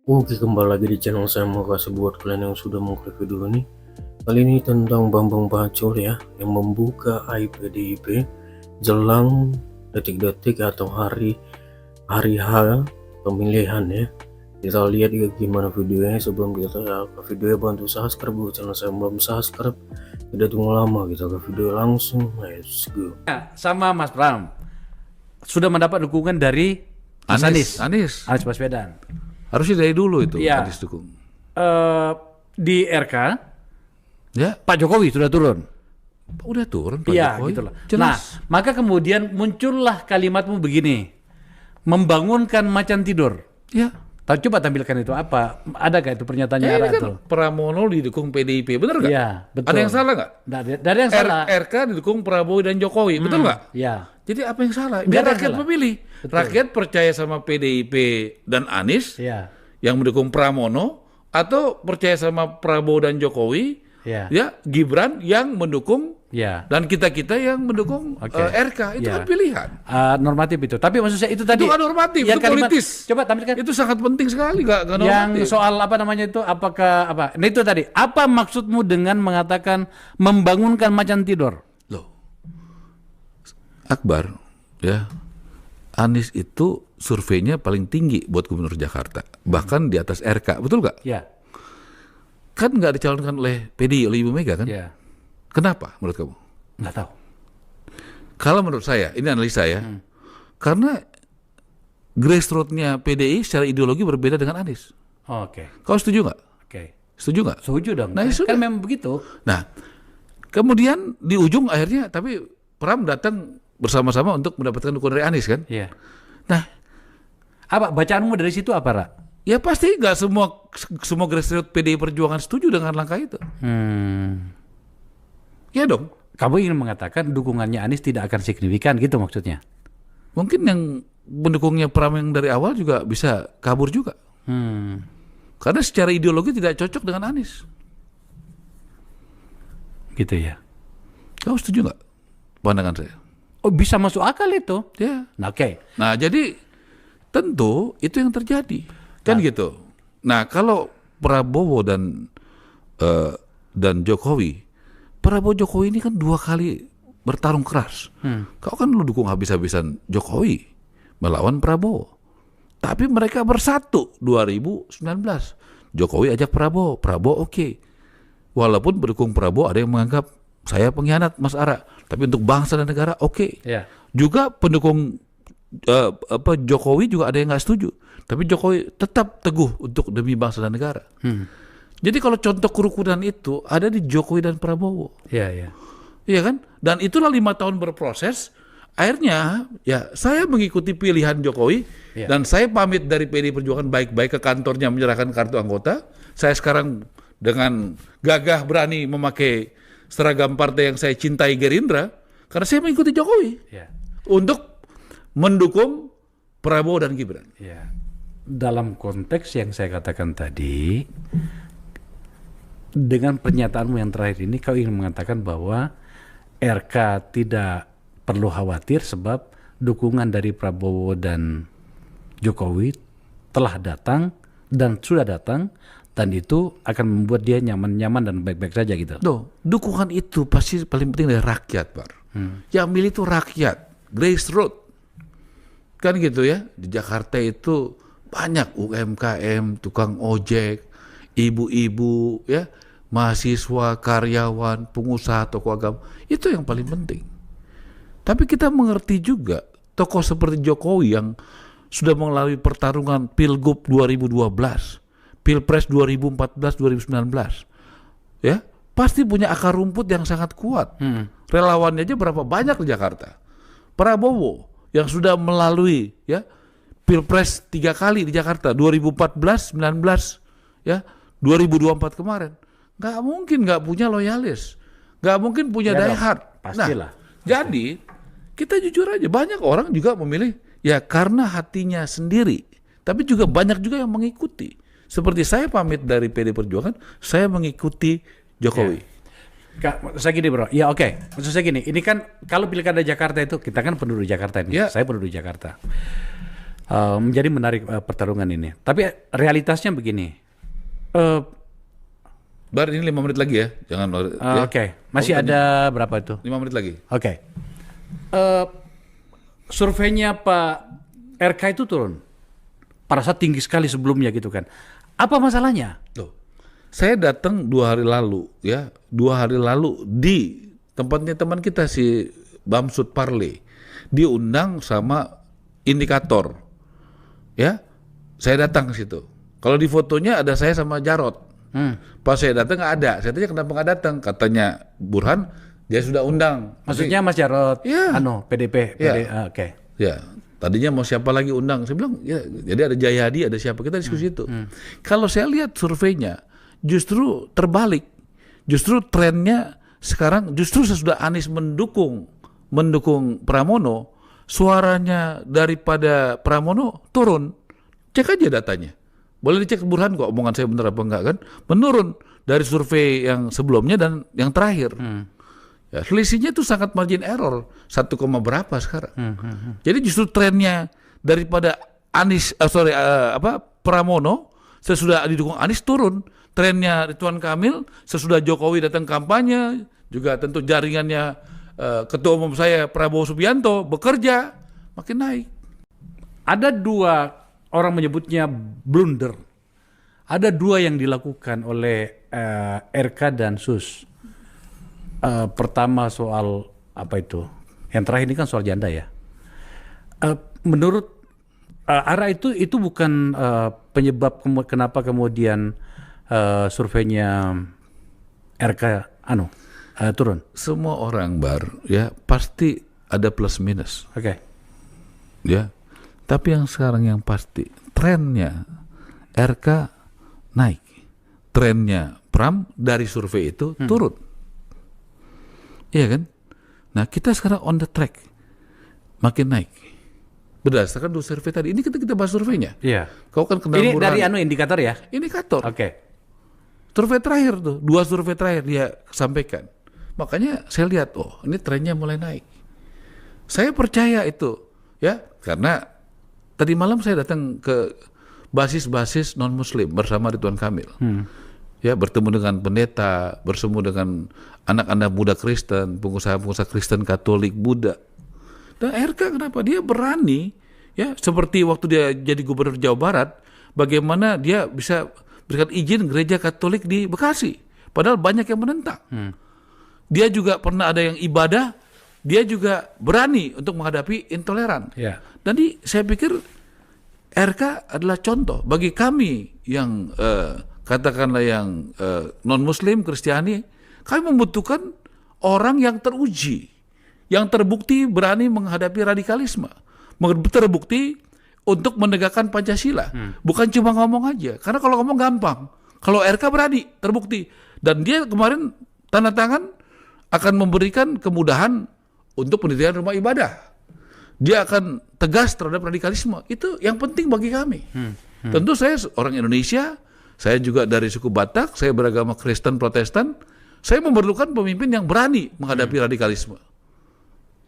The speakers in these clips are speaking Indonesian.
Oke, kembali lagi di channel saya. Makasih buat kalian yang sudah mengklik video ini. Kali ini tentang Bambang Pacul ya, yang membuka aib PDIP jelang detik-detik atau hari H pemilihan ya. Kita lihat ya gimana videonya. Sebelum kita ke videonya, bantu subscribe buat channel saya belum subscribe. Tidak tunggu lama, kita ke video langsung. Let's go. Sama Mas Pram sudah mendapat dukungan dari Mas Anies Baswedan. Harusnya dari dulu itu Iya. Anies dukung. Di RK Ya, Pak Jokowi sudah turun. udah turun Pak Iya Jokowi. gitu loh. Nah, Jelas. maka kemudian muncullah kalimatmu begini, membangunkan macan tidur. Ya. Coba tampilkan itu apa? Ada gak itu pernyataannya Ini Ara kan tuh? Pramono didukung PDIP, bener nggak? Iya, betul. Ada yang salah nggak? Dari yang salah. RK didukung Prabowo dan Jokowi, betul nggak? Iya. Jadi apa yang salah? Nggak Biar ada yang rakyat salah. memilih. Betul. Rakyat percaya sama PDIP dan Anies Iya. yang mendukung Pramono, atau percaya sama Prabowo dan Jokowi, Iya. ya Gibran yang mendukung, Iya. dan kita yang mendukung Oke. RK. Itu Iya. kan pilihan. Normatif itu. Tapi maksud saya itu tadi. Itu kan normatif, yang itu politis. Coba tampilkan. Itu sangat penting sekali, nggak Yang normatif. soal apa namanya itu, apakah apa? Nah itu tadi, apa maksudmu dengan mengatakan membangunkan macan tidur? Loh, Akbar, ya, Anies itu surveinya paling tinggi buat Gubernur Jakarta, bahkan di atas RK, betul nggak? Ya, Kan nggak dicalonkan oleh PDI, oleh Ibu Mega kan? ya, Kenapa menurut kamu? nggak tahu. Kalau menurut saya, ini analisa ya, karena grassroots-nya PDI secara ideologi berbeda dengan Anies. Oke, Kau setuju nggak? oke. Setuju nggak? Setuju dong. Nah, ya sudah. Kan memang begitu. Nah, kemudian di ujung akhirnya, tapi Pram datang bersama-sama untuk mendapatkan dukungan dari Anies kan? Iya. Nah, Apa bacaanmu dari situ apa, Ra? ya pasti nggak semua grassroots PDI Perjuangan setuju dengan langkah itu. Ya dong. Kamu ingin mengatakan dukungannya Anies tidak akan signifikan gitu maksudnya? Mungkin yang pendukungnya Pram yang dari awal juga bisa kabur juga. Karena secara ideologi tidak cocok dengan Anies. Gitu ya. Kamu setuju nggak pandangan saya? Oh, bisa masuk akal itu. Ya. Nah, oke. Nah, jadi tentu itu yang terjadi. Kan gitu. Nah, kalau Prabowo dan Jokowi, Prabowo Jokowi ini kan 2 kali bertarung keras. Kau kan lu dukung habis-habisan Jokowi melawan Prabowo. Tapi mereka bersatu 2019. Jokowi ajak Prabowo, Prabowo oke. Walaupun pendukung Prabowo ada yang menganggap saya pengkhianat, Mas Ara. Tapi untuk bangsa dan negara oke. Ya. Juga pendukung Jokowi juga ada yang nggak setuju. Tapi Jokowi tetap teguh untuk demi bangsa dan negara. Jadi kalau contoh kerukunan itu ada di Jokowi dan Prabowo. Iya, iya. Iya kan? Dan itulah 5 tahun berproses. Akhirnya ya saya mengikuti pilihan Jokowi. Iya. Dan saya pamit dari PDI Perjuangan baik-baik ke kantornya menyerahkan kartu anggota. Saya sekarang dengan gagah berani memakai seragam partai yang saya cintai, Gerindra. Karena saya mengikuti Jokowi. Iya. Untuk mendukung Prabowo dan Gibran. Ya, dalam konteks yang saya katakan tadi, dengan pernyataanmu yang terakhir ini, kau ingin mengatakan bahwa RK tidak perlu khawatir sebab dukungan dari Prabowo dan Jokowi telah datang dan sudah datang, dan itu akan membuat dia nyaman-nyaman dan baik-baik saja gitu. Dukungan itu pasti paling penting dari rakyat, Pak. Yang milih itu rakyat, grassroots. Kan gitu ya, di Jakarta itu banyak UMKM, tukang ojek, ibu-ibu, ya, mahasiswa, karyawan, pengusaha, tokoh agama. Itu yang paling penting. Tapi kita mengerti juga tokoh seperti Jokowi yang sudah melalui pertarungan Pilgub 2012, Pilpres 2014-2019, ya, pasti punya akar rumput yang sangat kuat. Relawannya aja berapa banyak di Jakarta. Prabowo yang sudah melalui ya Pilpres 3 kali di Jakarta, 2014, 19, ya, 2024 kemarin, nggak mungkin nggak punya loyalis, nggak mungkin punya Ya die dong, hard. pastilah. Jadi kita jujur aja, banyak orang juga memilih ya karena hatinya sendiri, tapi juga banyak juga yang mengikuti. Seperti saya pamit dari PD Perjuangan, saya mengikuti Jokowi. Kak, maksud saya gini bro, ya oke. Maksud saya gini, ini kan kalau pilkada Jakarta itu, kita kan penduduk Jakarta ini, Ya. saya penduduk Jakarta. menjadi menarik pertarungan ini. Tapi realitasnya begini. Eh, Bar, ini 5 menit lagi ya, jangan. Ya. Oke, masih ada berapa itu? 5 menit lagi. Oke. Surveinya Pak RK itu turun. Pada saat tinggi sekali sebelumnya gitu kan. Apa masalahnya? Loh, saya datang 2 hari lalu ya, 2 hari lalu di tempatnya teman kita si Bamsud Parley, diundang sama Indikator, ya. Saya datang ke situ. Kalau di fotonya ada saya sama Jarot. Pas saya datang nggak ada. Saya tanya kenapa nggak datang? Katanya Burhan dia sudah undang. Maksudnya Mas Jarot, Iya. PDP. Iya. Oke. Ya, tadinya mau siapa lagi undang? Saya bilang, ya, jadi ada Jayadi, ada siapa? Kita diskusi itu. Kalau saya lihat surveinya, justru terbalik. Justru trennya sekarang, justru sesudah Anies mendukung Pramono, suaranya daripada Pramono turun. Cek aja datanya. Boleh dicek Burhan kok, omongan saya benar apa enggak kan? Menurun dari survei yang sebelumnya dan yang terakhir. Ya, selisihnya itu sangat margin error, 1, berapa sekarang. Jadi justru trennya daripada Pramono sesudah didukung Anies turun. Trennya Ridwan Kamil sesudah Jokowi datang kampanye, juga tentu jaringannya ketua umum saya Prabowo Subianto bekerja makin naik. Ada 2 orang menyebutnya blunder. Ada 2 yang dilakukan oleh RK dan Sus. Pertama soal apa itu? Yang terakhir ini kan soal janda ya. Menurut Ara itu bukan penyebab kenapa kemudian surveinya RK turun. Semua orang ya pasti ada plus minus. Oke. Ya. Tapi yang sekarang yang pasti trennya RK naik, trennya Pram dari survei itu turun, iya kan? Nah kita sekarang on the track, makin naik. Berdasarkan 2 survei tadi, ini kita bahas surveinya. Iya. Kau kan kenal Ini Burhan. dari indikator ya? Indikator. Oke. Survei terakhir tuh, 2 survei terakhir dia sampaikan. Makanya saya lihat, oh ini trennya mulai naik. Saya percaya itu, ya, karena tadi malam saya datang ke basis-basis non-Muslim bersama Ridwan Kamil. Ya, bertemu dengan pendeta, bertemu dengan anak-anak muda Kristen, pengusaha-pengusaha Kristen, Katolik, Buddha. Dan RK kenapa? Dia berani, ya, seperti waktu dia jadi gubernur Jawa Barat, bagaimana dia bisa berikan izin gereja Katolik di Bekasi. Padahal banyak yang menentang. Dia juga pernah ada yang ibadah, dia juga berani untuk menghadapi intoleran. Ya. Dan saya pikir RK adalah contoh bagi kami yang katakanlah yang non-Muslim, Kristiani. Kami membutuhkan orang yang teruji, yang terbukti berani menghadapi radikalisme, terbukti untuk menegakkan Pancasila. Bukan cuma ngomong aja, karena kalau ngomong gampang. Kalau RK berani, terbukti. Dan dia kemarin tanda tangan akan memberikan kemudahan untuk pendirian rumah ibadah. Dia akan tegas terhadap radikalisme. Itu yang penting bagi kami. Tentu saya orang Indonesia, saya juga dari suku Batak, saya beragama Kristen Protestan. Saya memerlukan pemimpin yang berani menghadapi radikalisme.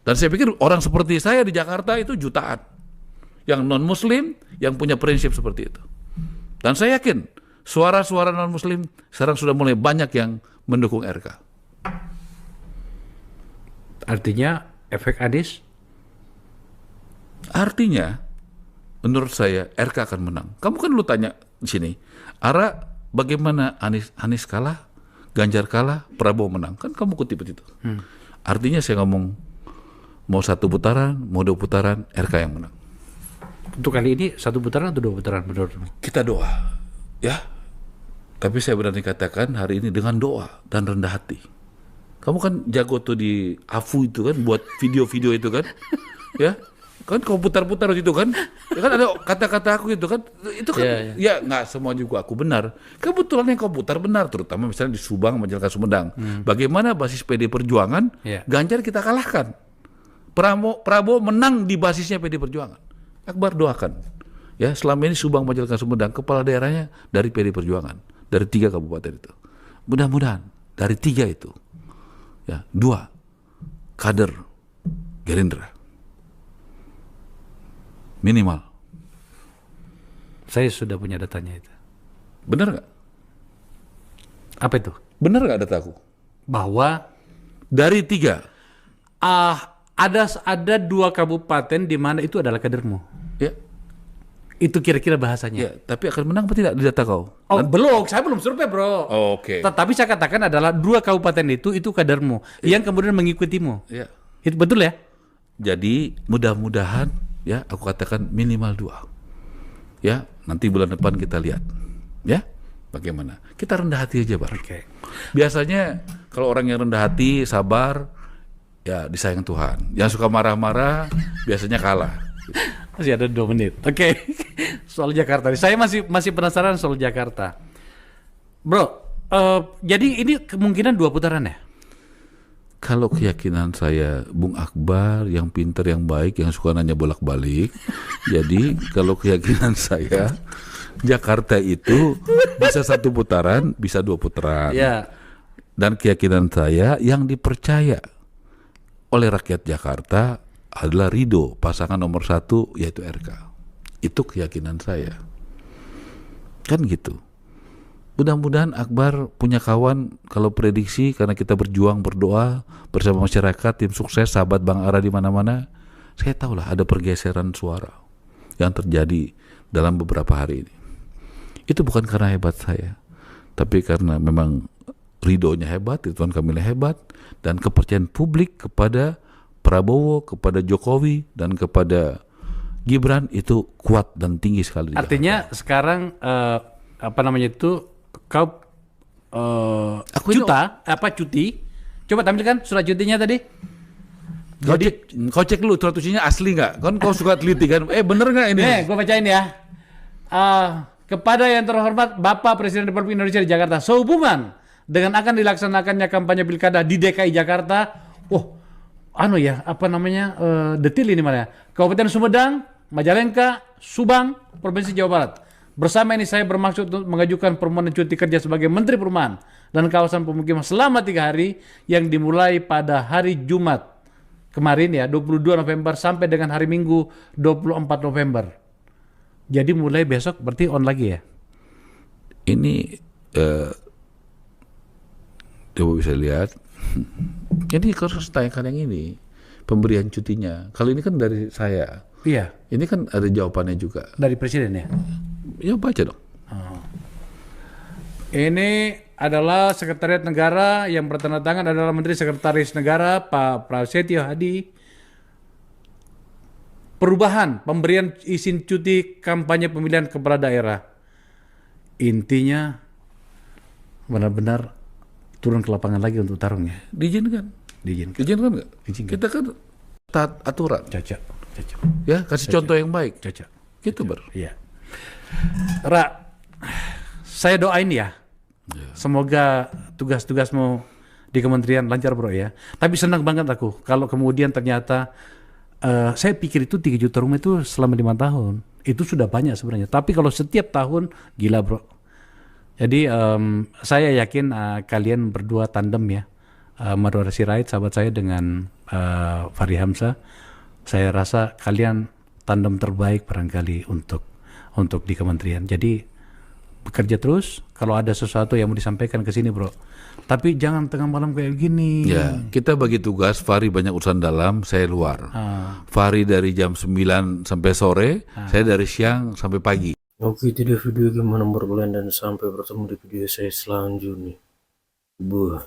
Dan saya pikir orang seperti saya di Jakarta itu jutaan. Yang non-Muslim, yang punya prinsip seperti itu. Dan saya yakin suara-suara non-Muslim sekarang sudah mulai banyak yang mendukung RK. Artinya efek Anies? Artinya, menurut saya RK akan menang. Kamu kan lu tanya di sini, Ara bagaimana Anies kalah, Ganjar kalah, Prabowo menang. Kan kamu kutip itu. Artinya saya ngomong mau 1 putaran, mau 2 putaran, RK yang menang. Untuk kali ini 1 putaran atau 2 putaran menurutmu? Kita doa, ya. Tapi saya berani katakan hari ini dengan doa dan rendah hati. Kamu kan jago tuh di AFU itu kan, buat video-video itu kan, ya. Kan kau putar-putar itu kan, ya kan ada kata-kata aku itu kan ya nggak semua juga aku benar. Kebetulan yang kau putar benar, terutama misalnya di Subang, Majalengka, Sumedang. Bagaimana basis PD Perjuangan, Ganjar kita kalahkan, Prabowo menang di basisnya PD Perjuangan. Akbar doakan, ya selama ini Subang, Majalengka, Sumedang kepala daerahnya dari PD Perjuangan, dari 3 kabupaten itu. Mudah-mudahan dari 3 itu, ya 2 kader Gerindra. Minimal. Saya sudah punya datanya itu. Benar nggak? Apa itu? Benar nggak dataku? Bahwa Dari 3. ada 2 kabupaten di mana itu adalah kadermu. Ya, Itu kira-kira bahasanya. ya. Tapi akan menang apa tidak di data kau? Oh, belum. Saya belum survei, bro. Oh, oke. Tetapi saya katakan adalah 2 kabupaten itu kadermu yang kemudian mengikutimu. Ya. Itu betul ya? Jadi mudah-mudahan ya aku katakan minimal 2. Ya, nanti bulan depan kita lihat. Ya, bagaimana? Kita rendah hati aja, Bar. Oke. Biasanya kalau orang yang rendah hati, sabar, ya disayang Tuhan. Yang suka marah-marah biasanya kalah. Masih ada 2 menit. Oke. Soal Jakarta. Saya masih penasaran soal Jakarta. Bro, jadi ini kemungkinan 2 putaran ya? Kalau keyakinan saya, Bung Akbar yang pintar, yang baik, yang suka nanya bolak-balik. Jadi kalau keyakinan saya, Jakarta itu bisa 1 putaran, bisa 2 putaran. Ya. Dan keyakinan saya yang dipercaya oleh rakyat Jakarta adalah Ridho, pasangan nomor 1 yaitu RK. Itu keyakinan saya. Kan gitu. Mudah-mudahan Akbar punya kawan, kalau prediksi karena kita berjuang berdoa bersama masyarakat, tim sukses, sahabat Bang Ara di mana-mana, saya tahulah ada pergeseran suara yang terjadi dalam beberapa hari ini. Itu bukan karena hebat saya, tapi karena memang ridhonya hebat, Ridwan Kamilnya hebat, dan kepercayaan publik kepada Prabowo, kepada Jokowi, dan kepada Gibran itu kuat dan tinggi sekali. di Artinya sekarang apa namanya itu kau cuti. Coba tampilkan surat cutinya tadi. Jakarta. Kau cek dulu surat cucinya asli nggak? Kan kau suka teliti kan? Bener nggak ini? Gue bacain ya. Kepada yang terhormat Bapak Presiden Republik Indonesia di Jakarta, sehubungan dengan akan dilaksanakannya kampanye pilkada di DKI Jakarta, detail ini mana ya? Kabupaten Sumedang, Majalengka, Subang, Provinsi Jawa Barat. Bersama ini saya bermaksud untuk mengajukan permohonan cuti kerja sebagai Menteri Perumahan dan Kawasan Pemukiman selama 3 hari yang dimulai pada hari Jumat kemarin ya, 22 November sampai dengan hari Minggu 24 November. Jadi mulai besok berarti on lagi ya? Ini coba bisa lihat. Ini kau harus tanyakan yang ini, pemberian cutinya. Kalau ini kan dari saya. Iya. Ini kan ada jawabannya juga. Dari Presiden ya? Ya baca dong. Ini adalah Sekretariat Negara, yang bertanda tangan adalah Menteri Sekretaris Negara Pak Prasetyo Hadi. Perubahan pemberian izin cuti kampanye pemilihan kepala daerah. Intinya benar-benar turun ke lapangan lagi untuk tarung ya. Diizinkan. Diizinkan. Diizinkan nggak? Diizinkan. Kita kan taat aturan. Cocok. Ya, kasih contoh yang baik. Cocok. Gitu, Bar. Iya. Ra, saya doain ya. Semoga tugas-tugasmu di kementerian lancar, bro ya. Tapi senang banget aku kalau kemudian ternyata saya pikir itu 3 juta rumah itu selama 5 tahun. Itu sudah banyak sebenarnya. Tapi kalau setiap tahun, gila bro. Jadi saya yakin kalian berdua tandem ya. Madura Sirait, sahabat saya, dengan Fahri Hamzah. Saya rasa kalian tandem terbaik barangkali untuk di kementerian. Jadi bekerja terus. Kalau ada sesuatu yang mau disampaikan ke sini bro. Tapi jangan tengah malam kayak gini. Ya, kita bagi tugas. Fahri banyak urusan dalam, saya luar. Fahri dari jam 9 sampai sore, saya dari siang sampai pagi. Oke, itu dia video gimana menurut kalian, dan sampai bertemu di video saya selanjutnya. Buah.